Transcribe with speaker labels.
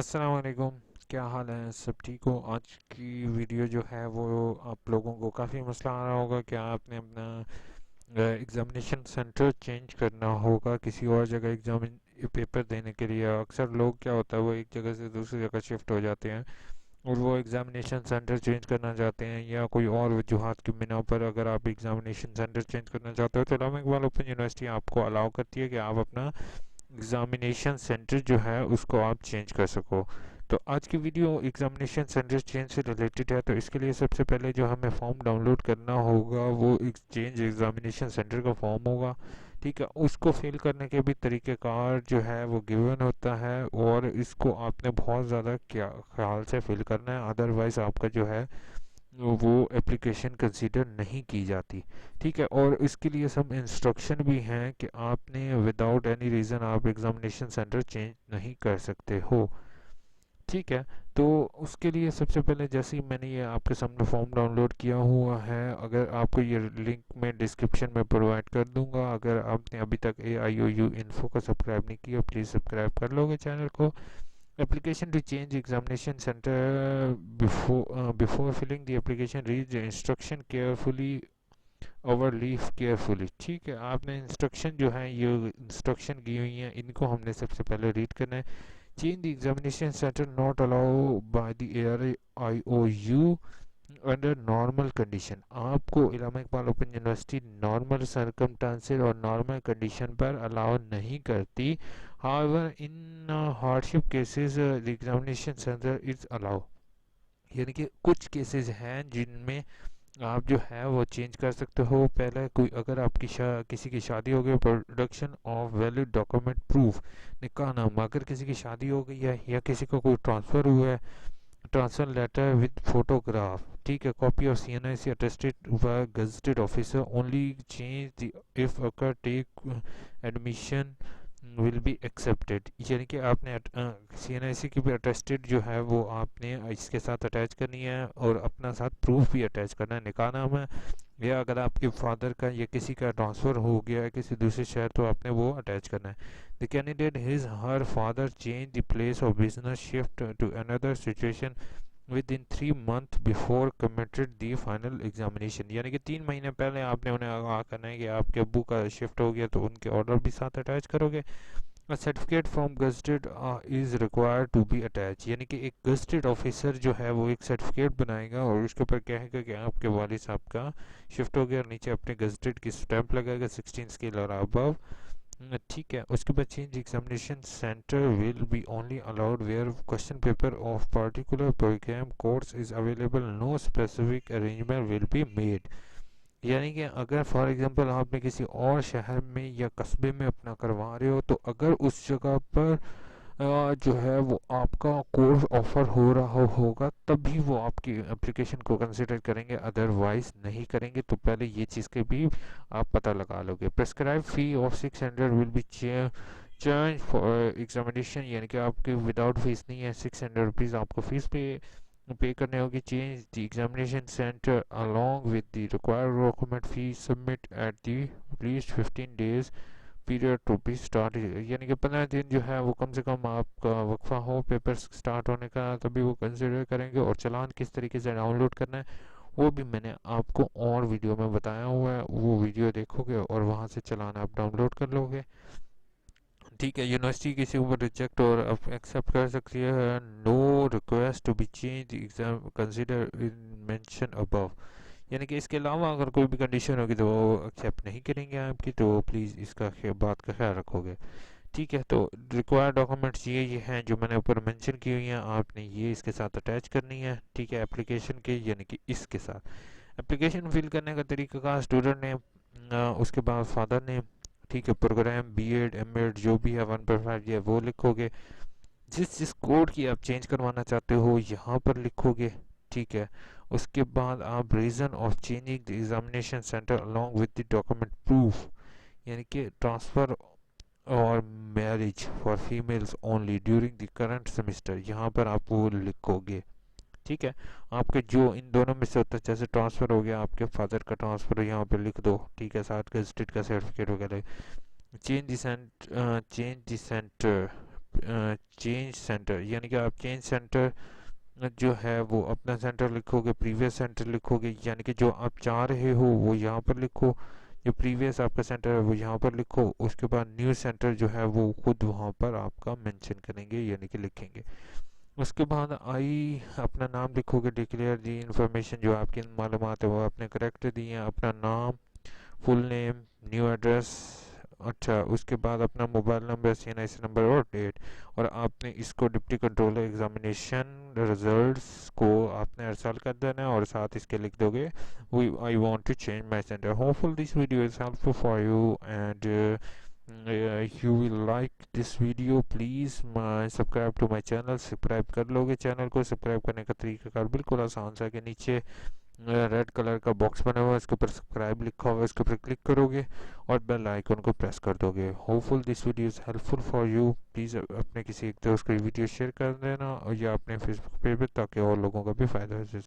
Speaker 1: अस्सलाम वालेकुम। क्या हाल है? सब ठीक हो? आज की वीडियो जो है वो आप लोगों को काफ़ी मसला आ रहा होगा कि आपने अपना एग्ज़ामिनेशन सेंटर चेंज करना होगा किसी और जगह एग्ज़ाम पेपर देने के लिए। अक्सर लोग क्या होता है वो एक जगह से दूसरी जगह शिफ्ट हो जाते हैं और वो एग्ज़ामिनेशन सेंटर चेंज करना चाहते हैं या कोई और वजूहात की बिना पर अगर आप एग्ज़ामिनेशन सेंटर चेंज करना चाहते हो तो इस्लामिक इकबाल ओपन यूनिवर्सिटी आपको अलाउ करती है कि आप अपना एग्ज़ामिनेशन सेंटर जो है उसको आप चेंज कर सको। तो आज की वीडियो एग्ज़ामिनेशन सेंटर चेंज से रिलेटेड है। तो इसके लिए सबसे पहले जो हमें फॉर्म डाउनलोड करना होगा वो चेंज एग्ज़ामिनेशन सेंटर का फॉर्म होगा। ठीक है, उसको फिल करने के भी तरीक़ेकार जो है वो गिवन होता है और इसको आपने बहुत ज़्यादा क्या ख्याल से फिल करना है, अदरवाइज़ आपका जो है वो एप्लीकेशन कंसीडर नहीं की जाती। ठीक है, और इसके लिए some इंस्ट्रक्शन भी हैं कि आपने विदाउट एनी रीज़न आप एग्ज़ामिनेशन सेंटर चेंज नहीं कर सकते हो। ठीक है, तो उसके लिए सबसे पहले जैसे ही मैंने ये आपके सामने फॉर्म डाउनलोड किया हुआ है, अगर आपको ये लिंक मैं डिस्क्रिप्शन में प्रोवाइड कर दूंगा। अगर आपने अभी तक AIOU इन्फो को सब्सक्राइब नहीं किया प्लीज़ सब्सक्राइब कर लोगे चैनल को। Application to change examination center before filling the application read the instruction carefully और लीव केयरफुली। ठीक है, आपने इंस्ट्रक्शन जो है ये इंस्ट्रक्शन की हुई हैं इनको हमने सबसे पहले रीड करना है। Change the examination centre not allow by the AIOU under normal condition. आपको Allama Iqbal open university normal circumstances और नॉर्मल कंडीशन पर अलाउ नहीं करती। However in hardship cases the examination centre is allow. यानी कि कुछ केसेस हैं जिनमें आप जो है वो चेंज कर सकते हो। पहले कोई अगर आपकी किसी की शादी हो गई, production of valid document proof, निकाह नामा, अगर किसी की शादी हो गई है या किसी का कोई ट्रांसफ़र हुआ है, ट्रांसफर लेटर विद फोटोग्राफ। ठीक है, copy of CNIC attested by gazetted officer only change the if occur take admission will be accepted. यानी कि आपने CNIC की भी अटेस्टेड जो है वो आपने इसके साथ अटैच करनी है और अपना साथ प्रूफ भी अटैच करना है, निकाह नामा है या अगर आपके फादर का या किसी का ट्रांसफ़र हो गया है किसी दूसरे शहर तो आपने वो अटैच करना है। The candidate his her father change the place of business shift to another situation within 3 month before committed the final examination. यानी कि 3 महीने पहले आपने उन्हें आगाह करना है कि आपके अब्बू का शिफ्ट हो गया तो उनके ऑर्डर भी साथ अटैच करोगे। A certificate from gazetted is required to be attach. यानी कि एक गजटेड ऑफिसर जो है वो एक सर्टिफिकेट बनाएगा और उसके ऊपर कहेगा कि आपके वालिद साहब का शिफ्ट हो गया और नीचे अपने गजटेड की स्टैंप लगाएगा 16 स्केल और अबव। ठीक है, उसके बाद change examination centre will be only allowed where question paper of particular programme course is available, no specific arrangement will be made. यानी कि अगर फॉर एग्जांपल आपने किसी और शहर में या कस्बे में अपना करवा रहे हो तो अगर उस जगह पर जो है वो आपका कोर्स ऑफर हो रहा होगा तभी वो आपकी एप्लीकेशन को कंसिडर करेंगे, अदरवाइज नहीं करेंगे। तो पहले ये चीज़ के भी आप पता लगा लोगे। Prescribe fee of 600 will be charge for examination. यानी कि आपके विदाउट फीस नहीं है, 600 रुपीज़ आपको फीस पे करने होगी। Change the examination centre along with the required document fee submit at the least 15 days period to be start. यानी कि 15 दिन जो है वो कम से कम आपका वक्फा हो पेपर स्टार्ट होने का तभी वो कंसिडर करेंगे। और चालान किस तरीके से डाउनलोड करना है वो भी मैंने आपको और वीडियो में बताया हुआ है, वो वीडियो देखोगे और वहाँ से चालान आप डाउनलोड कर लोगे। ठीक है, यूनिवर्सिटी किसी ऊपर रिजेक्ट और एक्सेप्ट कर सकती है। No request to be change exam consider mention above. यानी कि इसके अलावा अगर कोई भी कंडीशन होगी तो वो एक्सेप्ट नहीं करेंगे आपकी, तो प्लीज़ इसका बात का ख्याल रखोगे। ठीक है, तो रिक्वायर्ड डॉक्यूमेंट्स ये हैं जो मैंने ऊपर मेंशन की हुई हैं, आपने ये इसके साथ अटैच करनी है। ठीक है, एप्लीकेशन के यानी कि इसके साथ एप्लीकेशन फिल करने का तरीका का स्टूडेंट नेम, उसके बाद फादर नेम। ठीक है, प्रोग्राम B.Ed M.Ed जो भी है 1.5 ये वो लिखोगे। जिस जिस कोड की आप चेंज करवाना चाहते हो यहाँ पर लिखोगे। ठीक है, उसके बाद आप reason of changing the examination centre along with the document proof. यानी कि ट्रांसफ़र और marriage for females only during the current semester, यहाँ पर आप वो लिखोगे। ठीक है, आपके जो इन दोनों में से होता है, जैसे ट्रांसफ़र हो गया आपके फादर का ट्रांसफ़र यहाँ पे लिख दो। ठीक है, साथ गजटेड का सर्टिफिकेट वगैरह। Change the centre change centre, यानी कि आप चेंज सेंटर जो है वो अपना सेंटर लिखोगे, प्रीवियस सेंटर लिखोगे, यानी कि जो आप चाह रहे हो वो यहाँ पर लिखो, जो प्रीवियस आपका सेंटर है वो यहाँ पर लिखो। उसके बाद न्यू सेंटर जो है वो खुद वहाँ पर आपका मेंशन करेंगे, यानी कि लिखेंगे। उसके बाद आई अपना नाम लिखोगे, डिक्लेयर दी इंफॉर्मेशन, जो आपकी मालूमात है वो आपने करेक्ट दी है, अपना नाम, फुल नेम, न्यू एड्रेस। अच्छा, उसके बाद अपना मोबाइल नंबर, CNIC नंबर और डेट। और आपने इसको डिप्टी कंट्रोलर एग्जामिनेशन रिजल्ट्स को आपने अरसाल कर देना है, और साथ इसके लिख दोगे we I want to change my centre. Hopeful this video is helpful for you and you will like this video. Please subscribe to my channel। Subscribe कर लोगे चैनल को? सब्सक्राइब करने का तरीकाकार बिल्कुल आसान सा है कि नीचे रेड कलर का बॉक्स बना हुआ है, इसके ऊपर सब्सक्राइब लिखा हुआ है, इसके ऊपर क्लिक करोगे और बेल आइकन को प्रेस कर दोगे। Hopeful this video is helpful for you. Please अपने किसी एक दोस्त को वीडियो शेयर कर देना और या अपने फेसबुक पेज पे, ताकि और लोगों का भी फ़ायदा हो।